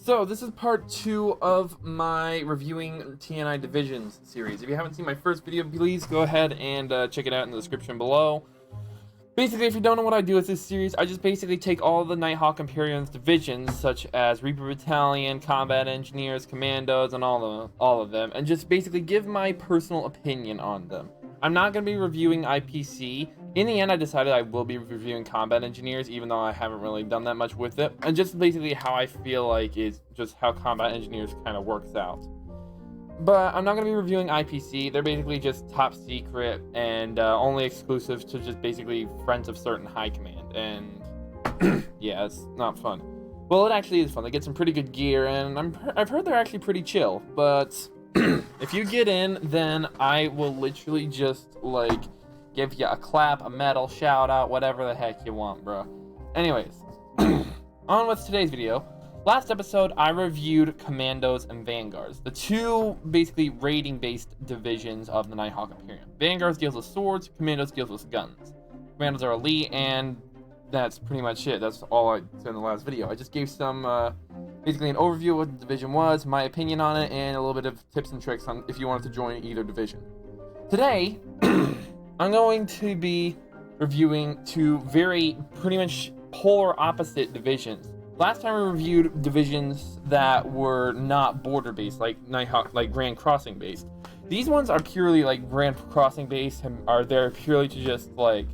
So, this is part 2 of my reviewing TNI Divisions series. If you haven't seen my first video, please go ahead and check it out in the description below. Basically, if you don't know what I do with this series, I just basically take all the Nighthawk Imperium's divisions, such as Reaper Battalion, Combat Engineers, Commandos, and all of them, and just basically give my personal opinion on them. I'm not going to be reviewing IPC. In the end, I decided I will be reviewing Combat Engineers, even though I haven't really done that much with it. And just basically how I feel like is just how Combat Engineers kind of works out. But I'm not going to be reviewing IPC. They're basically just top secret and only exclusive to just basically friends of certain high command. And yeah, it's not fun. Well, it actually is fun. They get some pretty good gear, and I've heard they're actually pretty chill. But if you get in, then I will literally just, like, give you a clap, a medal, shout out, whatever the heck you want, bro. Anyways, on with today's video. Last episode, I reviewed Commandos and Vanguards, the two basically raiding-based divisions of the Nighthawk Imperium. Vanguards deals with swords, Commandos deals with guns. Commandos are elite, and that's pretty much it. That's all I said in the last video. I just gave some, basically an overview of what the division was, my opinion on it, and a little bit of tips and tricks on if you wanted to join either division. Today, I'm going to be reviewing two pretty much polar opposite divisions. Last time we reviewed divisions that were not border-based, like Nighthawk, like Grand Crossing based. These ones are purely like Grand Crossing based and are there purely to just like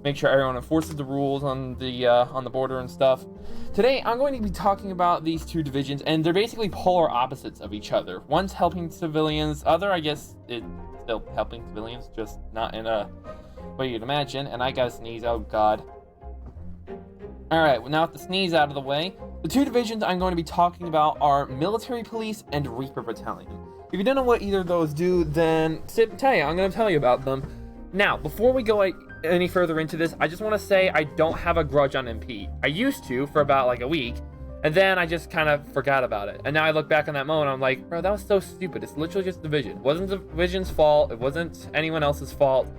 make sure everyone enforces the rules on the border and stuff. Today, I'm going to be talking about these two divisions, and they're basically polar opposites of each other. One's helping civilians, other, I guess, it's still helping civilians, just not in a way you'd imagine. And I gotta sneeze, oh god. Alright, well, now with the sneeze out of the way, the two divisions I'm going to be talking about are Military Police and Reaper Battalion. If you don't know what either of those do, then sit tight, I'm going to tell you about them. Now, before we go any further into this, I just want to say I don't have a grudge on MP. I used to for about like a week, and then I just kind of forgot about it. And now I look back on that moment, I'm like, bro, that was so stupid. It's literally just division. It wasn't the division's fault. It wasn't anyone else's fault.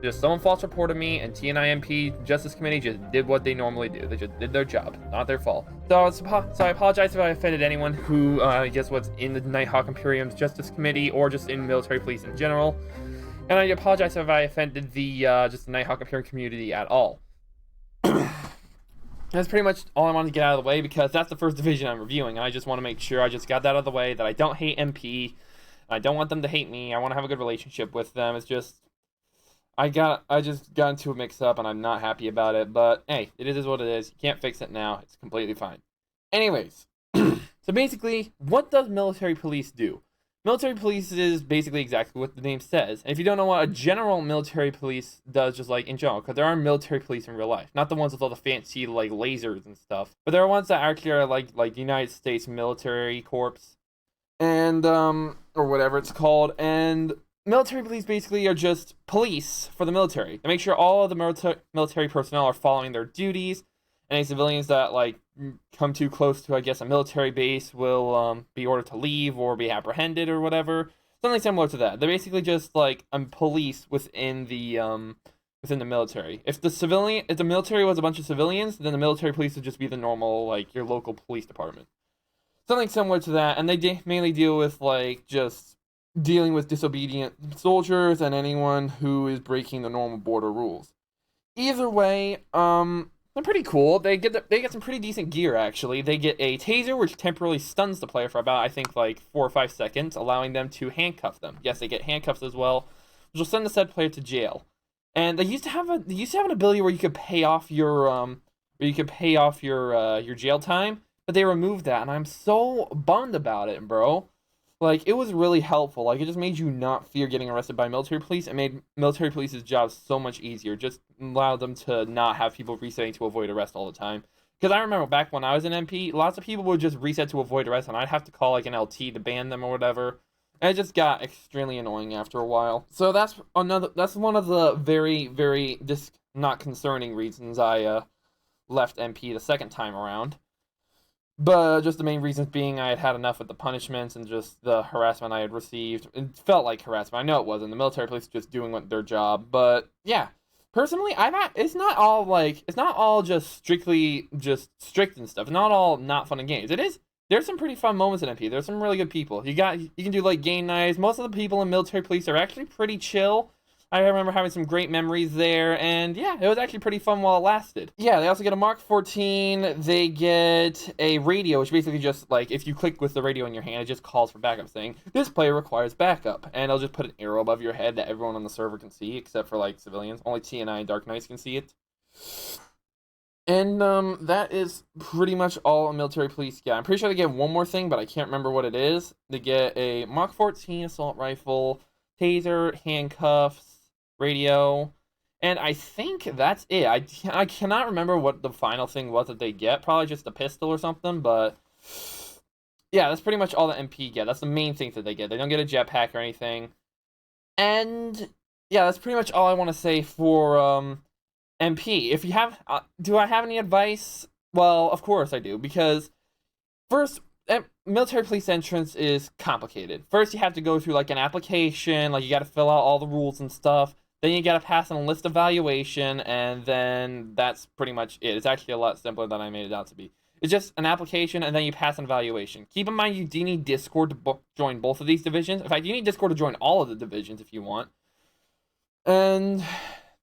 Just someone false reported me, and TNI MP Justice Committee just did what they normally do. They just did their job. Not their fault. So I apologize if I offended anyone who, I guess, was in the Nighthawk Imperium's Justice Committee or just in military police in general. And I apologize if I offended the just the Nighthawk Imperium community at all. That's pretty much all I wanted to get out of the way, because that's the first division I'm reviewing, and I just want to make sure I just got that out of the way, that I don't hate MP. I don't want them to hate me. I want to have a good relationship with them. It's just I just got into a mix-up, and I'm not happy about it, but hey, it is what it is. You can't fix it now. It's completely fine. Anyways, so basically, what does military police do? Military police is basically exactly what the name says. And if you don't know what a general military police does, just like in general, because there are military police in real life, not the ones with all the fancy like lasers and stuff, but there are ones that actually are like the United States Military Corps, and or whatever it's called, and military police basically are just police for the military. They make sure all of the military personnel are following their duties. Any civilians that like come too close to, I guess, a military base will be ordered to leave or be apprehended or whatever. Something similar to that. They're basically just like police within the military. If the military was a bunch of civilians, then the military police would just be the normal, like, your local police department. Something similar to that, and they mainly deal with like just dealing with disobedient soldiers and anyone who is breaking the normal border rules. Either way, they're pretty cool. They get some pretty decent gear, actually. They get a taser, which temporarily stuns the player for about, I think, like 4 or 5 seconds, allowing them to handcuff them. Yes, they get handcuffs as well, which will send the said player to jail. And they used to have an ability where you could pay off your jail time, but they removed that, and I'm so bummed about it, bro. Like, it was really helpful. Like, it just made you not fear getting arrested by military police. It made military police's job so much easier. Just allowed them to not have people resetting to avoid arrest all the time. Because I remember back when I was an MP, lots of people would just reset to avoid arrest, and I'd have to call, like, an LT to ban them or whatever. And it just got extremely annoying after a while. So that's one of the very, very not concerning reasons I left MP the second time around. But just the main reasons being I had had enough with the punishments and just the harassment I had received. It felt like harassment. I know it wasn't. The military police just doing their job. But yeah, personally, it's not all just strictly just strict and stuff. It's not all not fun and games. It is there's some pretty fun moments in MP. There's some really good people. You can do like game nights. Most of the people in military police are actually pretty chill. I remember having some great memories there, and yeah, it was actually pretty fun while it lasted. Yeah, they also get a Mark 14, they get a radio, which basically just, like, if you click with the radio in your hand, it just calls for backup, saying, this player requires backup, and it'll just put an arrow above your head that everyone on the server can see, except for, like, civilians. Only TNI and Dark Knights can see it. And, that is pretty much all a military police get. I'm pretty sure they get one more thing, but I can't remember what it is. They get a Mark 14 assault rifle, taser, handcuffs, radio, and I think that's it. I cannot remember what the final thing was that they get. Probably just a pistol or something, but yeah, that's pretty much all the MP get. That's the main thing that they get. They don't get a jetpack or anything. And yeah, that's pretty much all I want to say for MP. If you have, do I have any advice? Well, of course I do, because first, military police entrance is complicated. First, you have to go through like an application, like you got to fill out all the rules and stuff. Then you got to pass an enlist evaluation, and then that's pretty much it. It's actually a lot simpler than I made it out to be. It's just an application, and then you pass an evaluation. Keep in mind, you do need Discord to join both of these divisions. In fact, you need Discord to join all of the divisions if you want. And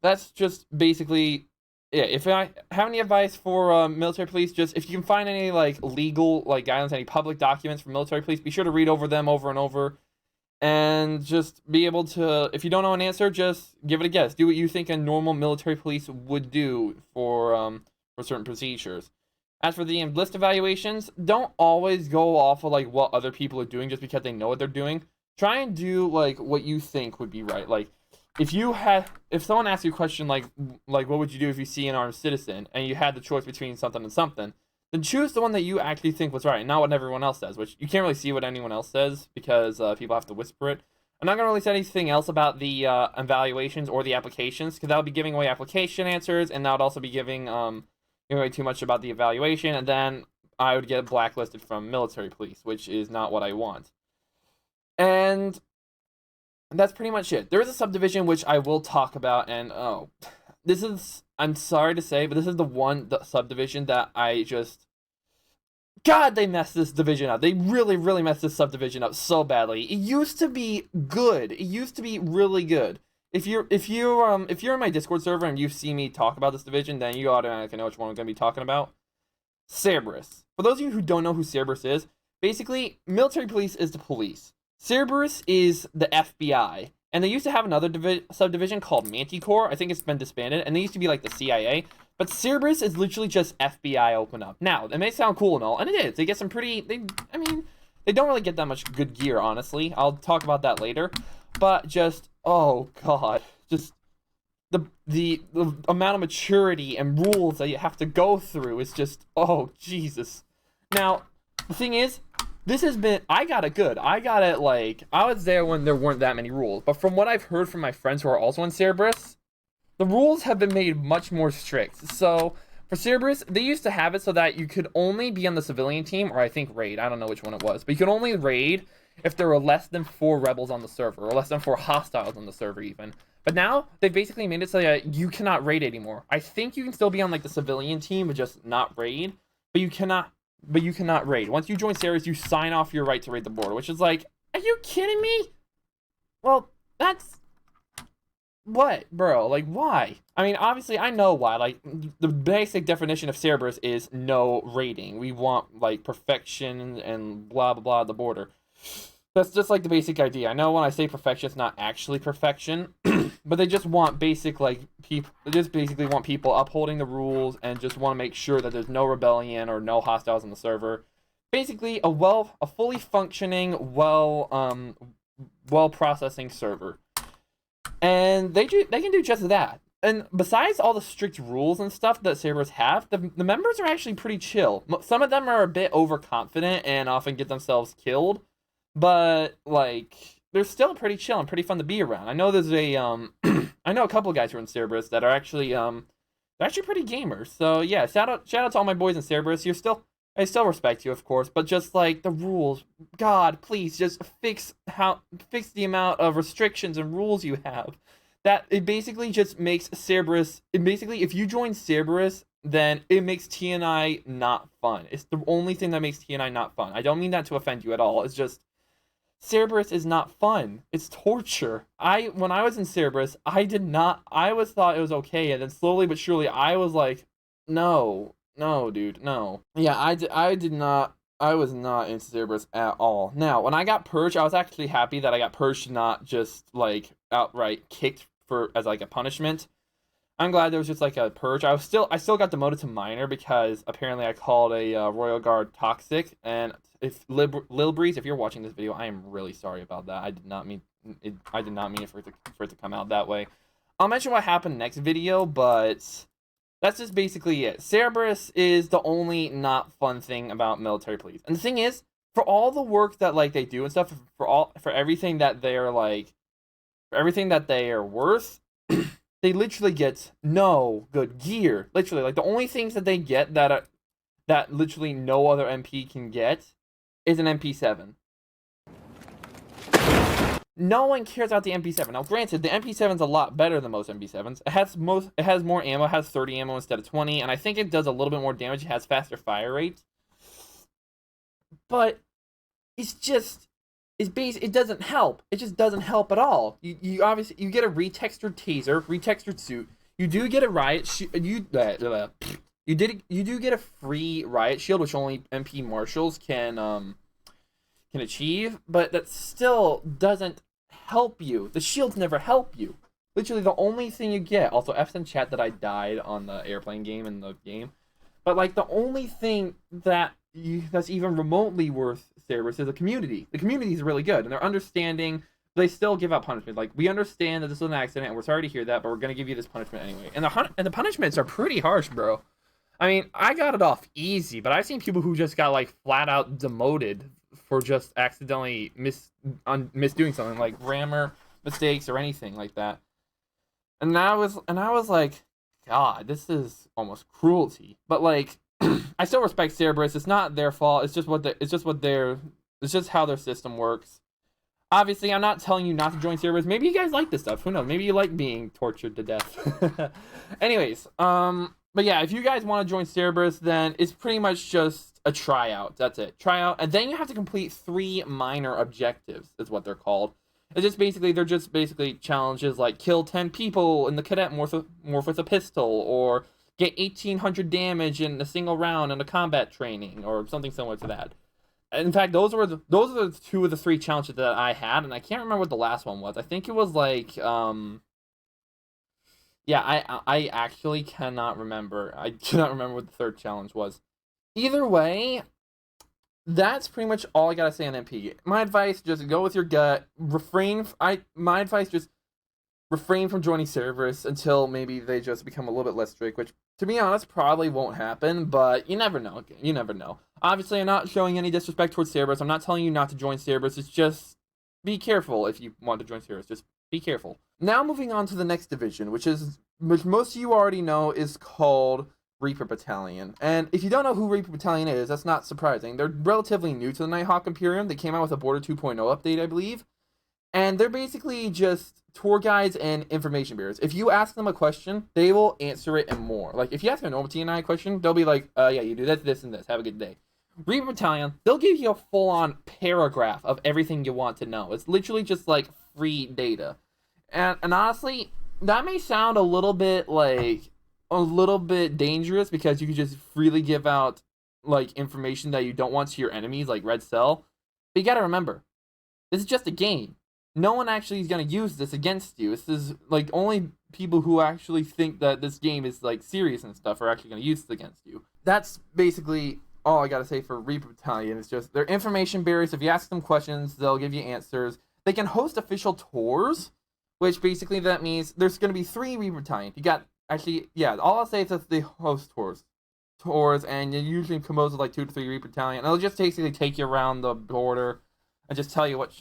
that's just basically it. If I have any advice for military police, just if you can find any like legal like guidance, any public documents for military police, be sure to read over them over and over. And just be able to, if you don't know an answer, just give it a guess. Do what you think a normal military police would do for certain procedures. As for the enlist evaluations, don't always go off of like what other people are doing just because they know what they're doing. Try and do like what you think would be right. Like if someone asks you a question like what would you do if you see an armed citizen, and you had the choice between something and something, then choose the one that you actually think was right, not what everyone else says, which you can't really see what anyone else says because people have to whisper it. I'm not going to really say anything else about the evaluations or the applications, because that would be giving away application answers, and that would also be giving away too much about the evaluation, and then I would get blacklisted from military police, which is not what I want. And that's pretty much it. There is a subdivision which I will talk about, and this is, I'm sorry to say, but this is the subdivision that I just, God, they messed this division up. They really, really messed this subdivision up so badly. It used to be good. It used to be really good. If you're in my Discord server and you see me talk about this division, then you automatically know which one I'm going to be talking about. Cerberus. For those of you who don't know who Cerberus is, basically, military police is the police. Cerberus is the FBI. And they used to have another subdivision called Manticore. I think it's been disbanded. And they used to be like the CIA. But Cerberus is literally just FBI open up. Now, it may sound cool and all, and it is. They get some pretty, they don't really get that much good gear, honestly. I'll talk about that later. But just, oh god. Just the amount of maturity and rules that you have to go through is just, oh, Jesus. Now, the thing is, this has been, I got it good. I got it, like, I was there when there weren't that many rules. But from what I've heard from my friends who are also in Cerberus, the rules have been made much more strict. So, for Cerberus, they used to have it so that you could only be on the civilian team, or I think raid, I don't know which one it was, but you could only raid if there were less than 4 rebels on the server, or less than 4 hostiles on the server even. But now, they basically made it so that you cannot raid anymore. I think you can still be on, like, the civilian team, but just not raid, but you cannot raid. Once you join Cerberus, you sign off your right to raid the border, which is like, are you kidding me? Well, that's... what, bro? Like, why? I mean, obviously, I know why. Like, the basic definition of Cerberus is no raiding. We want, like, perfection and blah, blah, blah at the border. That's just, like, the basic idea. I know when I say perfection, it's not actually perfection, but they just want basic, like, people, they just basically want people upholding the rules and just want to make sure that there's no rebellion or no hostiles on the server. Basically, a fully functioning, well-processing server. And they can do just that. And besides all the strict rules and stuff that Cerberus have, the members are actually pretty chill. Some of them are a bit overconfident and often get themselves killed, but like they're still pretty chill and pretty fun to be around. I know there's a I know a couple of guys who are in Cerberus that are actually they're actually pretty gamers. So yeah, shout out to all my boys in Cerberus. I still respect you, of course, but just like the rules, God, please just fix the amount of restrictions and rules you have. That it basically just makes Cerberus. It basically, if you join Cerberus, then it makes TNI not fun. It's the only thing that makes TNI not fun. I don't mean that to offend you at all. It's just Cerberus is not fun. It's torture. When I was in Cerberus, I always thought it was okay, and then slowly but surely I was like, no, no, dude, no. Yeah, I was not into Cerberus at all. Now, when I got purged, I was actually happy that I got purged, not just like outright kicked as like a punishment. I'm glad there was just like a purge. I still got demoted to minor because apparently I called a Royal Guard toxic. And if Lil Breeze, if you're watching this video, I am really sorry about that. I did not mean it. I did not mean for it to come out that way. I'll mention what happened next video, but that's just basically it. Cerberus is the only not fun thing about military police. And the thing is, for all the work that like they do and stuff, for everything that they're like, for everything that they are worth. They literally get no good gear. Literally, like the only things that they get that literally no other MP can get is an MP7. No one cares about the MP7. Now, granted, the MP7's a lot better than most MP7s. It has more ammo. It has 30 ammo instead of 20, and I think it does a little bit more damage. It has faster fire rate. But it's just it doesn't help. It just doesn't help at all. You obviously you get a retextured taser, retextured suit. You do get a riot you do get a free riot shield, which only MP marshals can achieve, but that still doesn't help you. The shields never help you. Literally the only thing you get. Also, F's in chat that I died on the airplane game in the game. But like the only thing that's even remotely worth Cerberus is the community. The community is really good, and they're understanding. They still give out punishment. Like, we understand that this was an accident, and we're sorry to hear that, but we're gonna give you this punishment anyway. And the punishments are pretty harsh, bro. I mean, I got it off easy, but I've seen people who just got like flat out demoted for just accidentally misdoing something, like grammar mistakes or anything like that. And I was like, God, this is almost cruelty. But like, I still respect Cerberus. It's not their fault. It's just how their system works. Obviously, I'm not telling you not to join Cerberus. Maybe you guys like this stuff. Who knows? Maybe you like being tortured to death. Anyways, but yeah, if you guys want to join Cerberus, then it's pretty much just a tryout. That's it. Tryout, and then you have to complete 3 minor objectives, is what they're called. They're just basically challenges like kill 10 people in the cadet morph with a pistol, or get 1,800 damage in a single round in a combat training, or something similar to that. In fact, those are the 2 of the 3 challenges that I had, and I can't remember what the last one was. I think it was like, yeah, I actually cannot remember. I cannot remember what the 3rd challenge was. Either way, that's pretty much all I gotta say on MP. My advice: just go with your gut. My advice: just refrain from joining Cerberus until maybe they just become a little bit less strict, which, to be honest, probably won't happen, but you never know. You never know. Obviously, I'm not showing any disrespect towards Cerberus. I'm not telling you not to join Cerberus. It's just be careful if you want to join Cerberus. Just be careful. Now moving on to the next division, which most of you already know is called Reaper Battalion. And if you don't know who Reaper Battalion is, that's not surprising. They're relatively new to the Nighthawk Imperium. They came out with a Border 2.0 update, I believe. And they're basically just tour guides and information bearers. If you ask them a question, they will answer it and more. Like, if you ask a normal TNI question, they'll be like, yeah, you do this, this, and this. Have a good day. Reaper Battalion, they'll give you a full-on paragraph of everything you want to know. It's literally just, like, free data. And honestly, that may sound a little bit dangerous, because you could just freely give out, like, information that you don't want to your enemies, like Red Cell. But you gotta remember, this is just a game. No one actually is going to use this against you. This is, like, only people who actually think that this game is, like, serious and stuff are actually going to use this against you. That's basically all I got to say for Reaper Battalion. It's just, they're information bearers. If you ask them questions, they'll give you answers. They can host official tours, which basically that means there's going to be 3 Reaper Battalion. You got, actually, yeah, all I'll say is that they host tours, and you're usually composed of, like, 2 to 3 Reaper Battalion. And they'll just basically take you around the border and just tell you what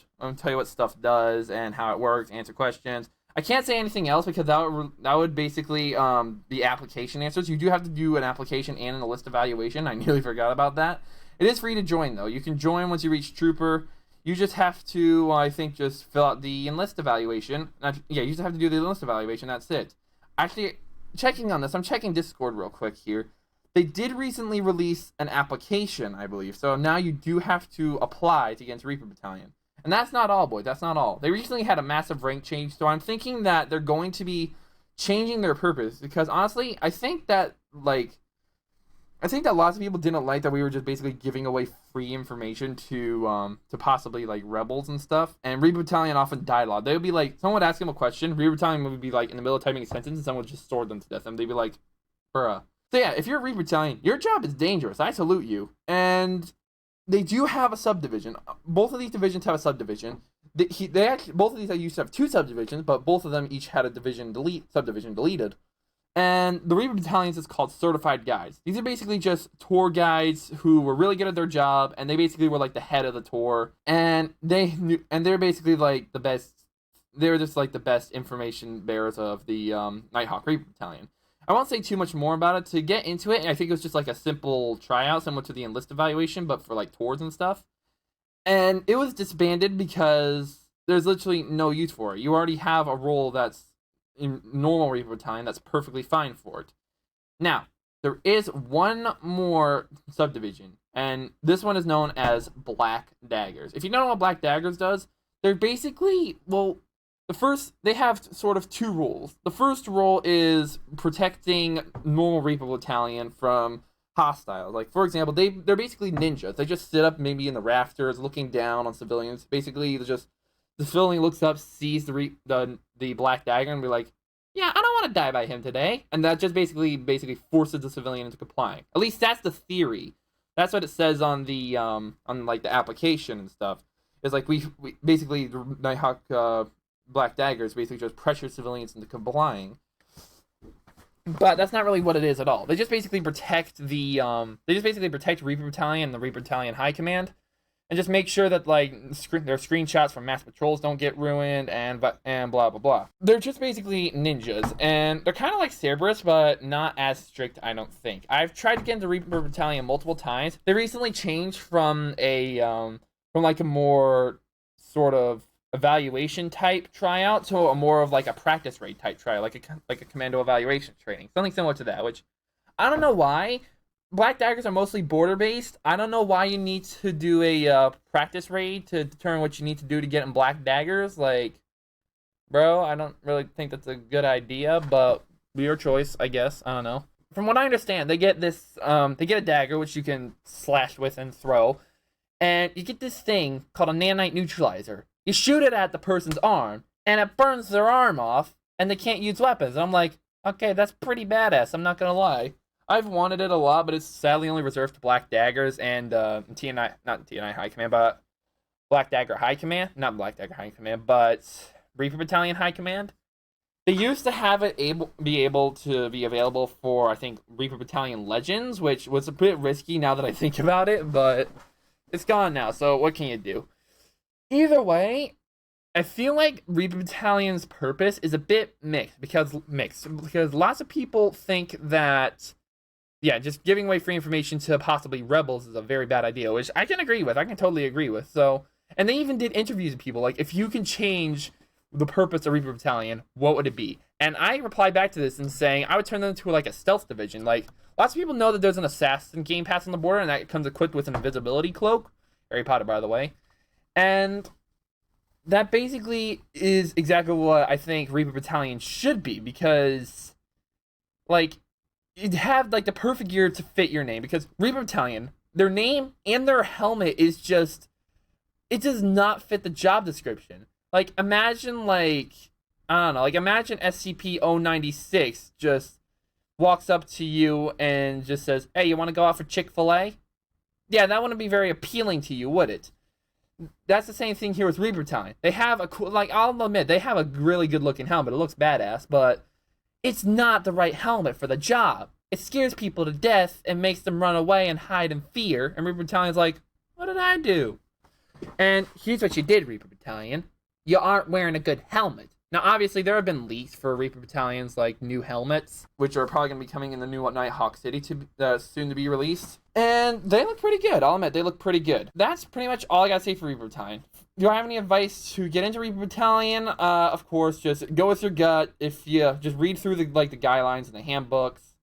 stuff does and how it works, answer questions. I can't say anything else because that would basically be application answers. You do have to do an application and an enlist evaluation. I nearly forgot about that. It is free to join, though. You can join once you reach Trooper. You just have to, I think, just fill out the enlist evaluation. Yeah, you just have to do the enlist evaluation. That's it. Actually, checking on this, I'm checking Discord real quick here. They did recently release an application, I believe. So now you do have to apply to get into Reaper Battalion. And that's not all, boys. That's not all. They recently had a massive rank change, so I'm thinking that they're going to be changing their purpose. Because honestly, I think that lots of people didn't like that we were just basically giving away free information to possibly like rebels and stuff. And Reaper Battalion often dialogue. They would be like, someone would ask them a question, Reaper Battalion would be like in the middle of typing a sentence, and someone would just sword them to death, and they'd be like, bruh. So yeah, if you're a Reaper Battalion, your job is dangerous. I salute you. And they do have a subdivision. Both of these divisions have a subdivision. They actually, both of these used to have 2 subdivisions, but both of them each had a subdivision deleted. And the Reaper Battalions is called Certified Guides. These are basically just tour guides who were really good at their job, and they basically were like the head of the tour. And they're basically like the best. They're just like the best information bearers of the Nighthawk Reaper Battalion. I won't say too much more about it. To get into it, I think it was just like a simple tryout, similar to the enlist evaluation, but for like tours and stuff. And it was disbanded because there's literally no use for it. You already have a role that's in normal Reaper Battalion that's perfectly fine for it. Now, there is one more subdivision, and this one is known as Black Daggers. If you don't know what Black Daggers does, they're basically, well, they have sort of 2 roles. The first role is protecting normal Reaper Battalion from hostiles. Like, for example, they're basically ninjas. They just sit up maybe in the rafters looking down on civilians. Basically, the civilian looks up, sees the Black Dagger, and be like, yeah, I don't want to die by him today. And that just basically forces the civilian into complying. At least that's the theory. That's what it says on the like the application and stuff. It's like we basically the Nighthawk Black Daggers basically just pressure civilians into complying. But that's not really what it is at all. They just basically protect Reaper Battalion and the Reaper Battalion High Command, and just make sure that like their screenshots from mass patrols don't get ruined and blah blah blah. They're just basically ninjas, and they're kind of like Cerberus, but not as strict, I don't think. I've tried to get into Reaper Battalion multiple times. They recently changed from like a more sort of evaluation type tryout to a more of like a practice raid type tryout, like a commando evaluation training, something similar to that. Which I don't know why. Black Daggers are mostly border based. I don't know why you need to do a practice raid to determine what you need to do to get in Black Daggers. Like, bro, I don't really think that's a good idea, but your choice, I guess. I don't know. From what I understand, they get this they get a dagger which you can slash with and throw, and you get this thing called a nanite neutralizer. You shoot it at the person's arm, and it burns their arm off, and they can't use weapons. And I'm like, okay, that's pretty badass, I'm not gonna lie. I've wanted it a lot, but it's sadly only reserved to Black Daggers and TNI, not TNI High Command, but Black Dagger High Command. Not Black Dagger High Command, but Reaper Battalion High Command. They used to have it be able to be available for, I think, Reaper Battalion Legends, which was a bit risky now that I think about it, but it's gone now, so what can you do? Either way, I feel like Reaper Battalion's purpose is a bit mixed because lots of people think that, yeah, just giving away free information to possibly rebels is a very bad idea, which I can agree with. I can totally agree with. So, and they even did interviews with people, like, if you can change the purpose of Reaper Battalion, what would it be? And I replied back to this and saying I would turn them into like a stealth division. Like, lots of people know that there's an assassin game pass on the border, and that comes equipped with an invisibility cloak. Harry Potter, by the way. And that basically is exactly what I think Reaper Battalion should be, because, like, you'd have, like, the perfect gear to fit your name, because Reaper Battalion, their name and their helmet is just, it does not fit the job description. Like, imagine, like, I don't know, like, imagine SCP-096 just walks up to you and just says, hey, you want to go out for Chick-fil-A? Yeah, that wouldn't be very appealing to you, would it? That's the same thing here with Reaper Battalion. They have a cool, like, I'll admit, they have a really good looking helmet. It looks badass, but it's not the right helmet for the job. It scares people to death and makes them run away and hide in fear. And Reaper Battalion's like, what did I do? And here's what you did, Reaper Battalion. You aren't wearing a good helmet. Now, obviously, there have been leaks for Reaper Battalions, like new helmets, which are probably going to be coming in the new Nighthawk City soon to be released. And they look pretty good. I'll admit, they look pretty good. That's pretty much all I got to say for Reaper Battalion. Do I have any advice to get into Reaper Battalion? Of course, just go with your gut. If you just read through the guidelines and the handbooks.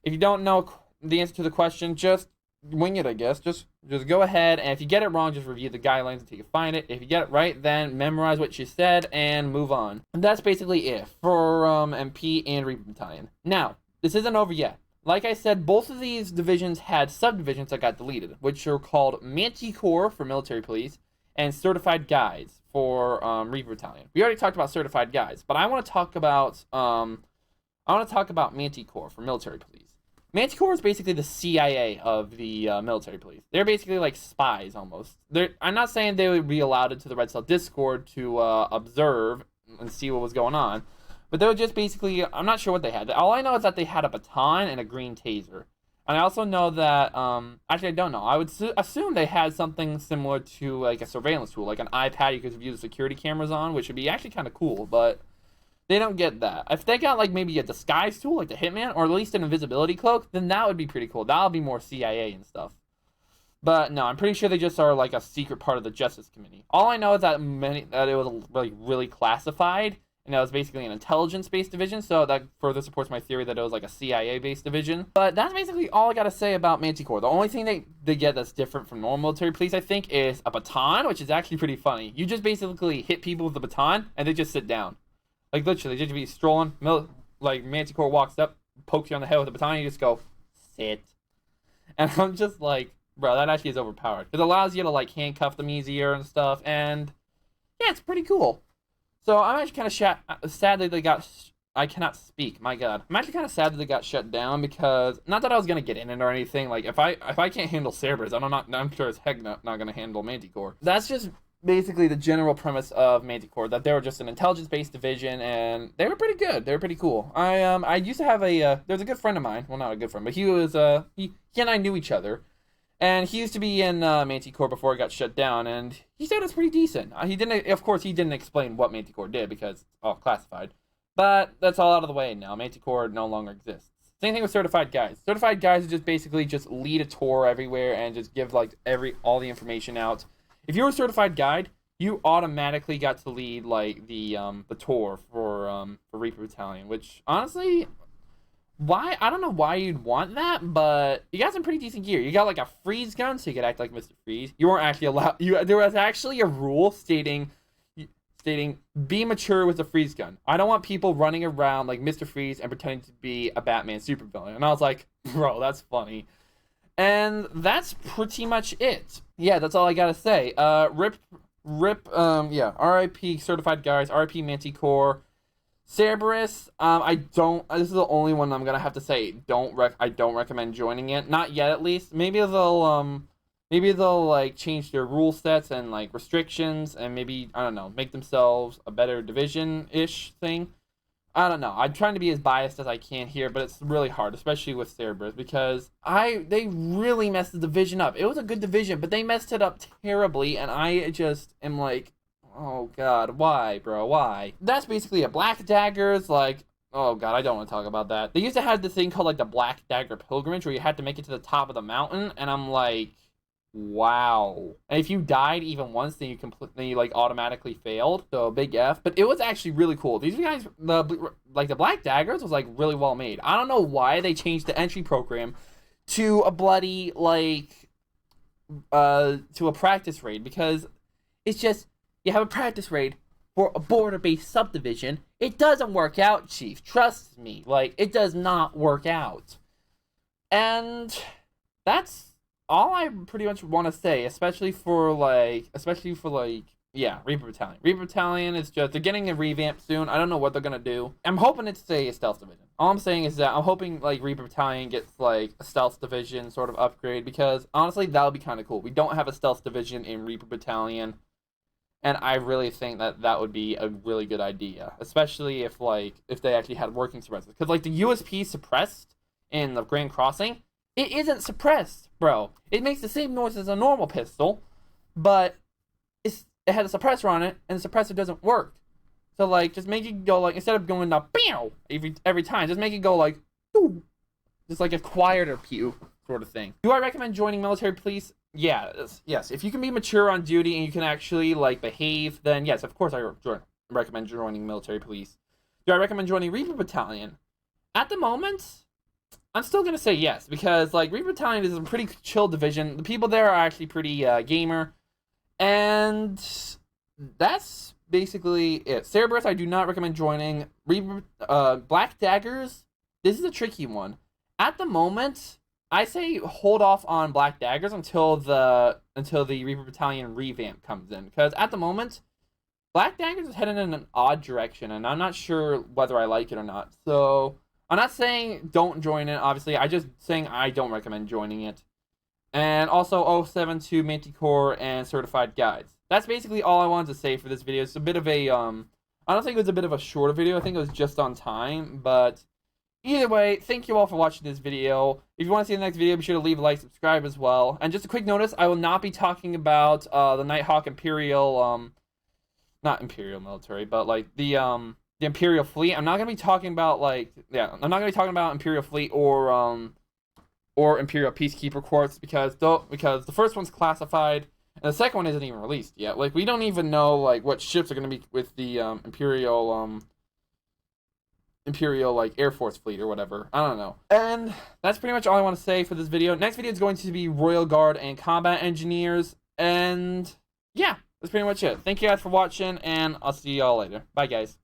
If you don't know the answer to the question, just wing it, I guess. Just go ahead, and if you get it wrong, just review the guidelines until you find it. If you get it right, then memorize what she said and move on. And that's basically it for MP and Reaper Battalion. Now, this isn't over yet. Like I said, both of these divisions had subdivisions that got deleted, which are called Manticore for military police and Certified Guides for Reaper Battalion. We already talked about Certified Guides, but I want to talk about Manticore for military police. Manticore is basically the CIA of the military police. They're basically like spies almost. I'm not saying they would be allowed into the Red Cell Discord to observe and see what was going on, but they were just basically, I'm not sure what they had. All I know is that they had a baton and a green taser. And I also know that, actually I don't know. I would assume they had something similar to like a surveillance tool, like an iPad you could view the security cameras on, which would be actually kind of cool, but they don't get that. If they got like maybe a disguise tool like the Hitman, or at least an invisibility cloak, then that would be pretty cool. That would be more CIA and stuff. But no, I'm pretty sure they just are like a secret part of the Justice Committee. All I know is that it was like really classified, and that was basically an intelligence-based division, so that further supports my theory that it was like a CIA-based division. But that's basically all I gotta say about Manticore. The only thing they get that's different from normal military police, I think, is a baton, which is actually pretty funny. You just basically hit people with the baton, and they just sit down. Like, literally, just be strolling, like, Manticore walks up, pokes you on the head with a baton, and you just go, sit. And I'm just like, bro, that actually is overpowered. It allows you to, like, handcuff them easier and stuff, and, yeah, it's pretty cool. So, I'm actually kind of sad that they got, I cannot speak, my god. I'm actually kind of sad that they got shut down, because, not that I was going to get in it or anything, like, if I can't handle Cerberus, I'm sure as heck not going to handle Manticore. That's just basically the general premise of Manticore, that they were just an intelligence-based division, and they were pretty good. They were pretty cool. I used to have there's a good friend of mine, well, not a good friend, but he was, he and I knew each other, and he used to be in Manticore before it got shut down, and he said it was pretty decent. Of course, he didn't explain what Manticore did, because it's all classified, but that's all out of the way now. Manticore no longer exists. Same thing with Certified Guides. Certified Guides is just basically just lead a tour everywhere, and just give, like, all the information out. If you were a certified guide, you automatically got to lead like the tour for Reaper Battalion, which honestly, why, I don't know why you'd want that, but you got some pretty decent gear. You got like a freeze gun, so you could act like Mr. Freeze. You weren't actually allowed. There was actually a rule stating be mature with a freeze gun. I don't want people running around like Mr. Freeze and pretending to be a Batman supervillain. And I was like, bro, that's funny. And that's pretty much it. Yeah, that's all I gotta say. Yeah, R.I.P. Certified Guys, R.I.P. Manticore, Cerberus. This is the only one I'm gonna have to say. I don't recommend joining it. Not yet, at least. Maybe they'll like change their rule sets and like restrictions, and maybe, I don't know, make themselves a better division-ish thing. I don't know. I'm trying to be as biased as I can here, but it's really hard, especially with Cerberus, because they really messed the division up. It was a good division, but they messed it up terribly, and I just am like, oh god, why, bro, why? That's basically a Black Daggers, like, oh god, I don't want to talk about that. They used to have this thing called like the Black Dagger Pilgrimage, where you had to make it to the top of the mountain, and I'm like, wow. And if you died even once, then you like automatically failed. So big F. But it was actually really cool. These guys, the Black Daggers was like really well made. I don't know why they changed the entry program to a bloody to a practice raid, because it's just, you have a practice raid for a border-based subdivision. It doesn't work out, Chief. Trust me. Like, it does not work out. And that's all I pretty much want to say, especially for yeah, Reaper Battalion. Reaper Battalion is just, they're getting a revamp soon. I don't know what they're gonna do. I'm hoping it's a stealth division. All I'm saying is that I'm hoping like Reaper Battalion gets like a stealth division sort of upgrade, because honestly that would be kind of cool. We don't have a stealth division in Reaper Battalion, and I really think that would be a really good idea, especially if they actually had working suppressors, because like the USP suppressed in the Grand Crossing, it isn't suppressed, bro. It makes the same noise as a normal pistol, but it has a suppressor on it, and the suppressor doesn't work. to like just make it go like, instead of going up every time, just make it go like doo, just like a quieter pew sort of thing. Do I recommend joining military police? Yes. If you can be mature on duty and you can actually like behave, then yes, of course I recommend joining military police. Do I recommend joining Reaper Battalion? At the moment, I'm still gonna say yes, because like Reaper Battalion is a pretty chill division. The people there are actually pretty gamer, and that's basically it. Cerberus, I do not recommend joining. Reaper, Black Daggers, this is a tricky one. At the moment, I say hold off on Black Daggers until the Reaper Battalion revamp comes in, because at the moment, Black Daggers is heading in an odd direction, and I'm not sure whether I like it or not. So I'm not saying don't join it, obviously. I'm just saying I don't recommend joining it. And also 072 Manticore and Certified Guides. That's basically all I wanted to say for this video. It's a bit of a, I don't think it was a bit of a shorter video. I think it was just on time. But either way, thank you all for watching this video. If you want to see the next video, be sure to leave a like, subscribe as well. And just a quick notice, I will not be talking about the Nighthawk Imperial, not Imperial military, but like the Imperial Fleet. I'm not gonna be talking about like, I'm not gonna be talking about Imperial Fleet or Imperial Peacekeeper Corps because the first one's classified and the second one isn't even released yet. Like we don't even know like what ships are gonna be with the Imperial like Air Force Fleet or whatever. I don't know. And that's pretty much all I want to say for this video. Next video is going to be Royal Guard and Combat Engineers, and yeah, that's pretty much it. Thank you guys for watching, and I'll see y'all later. Bye, guys.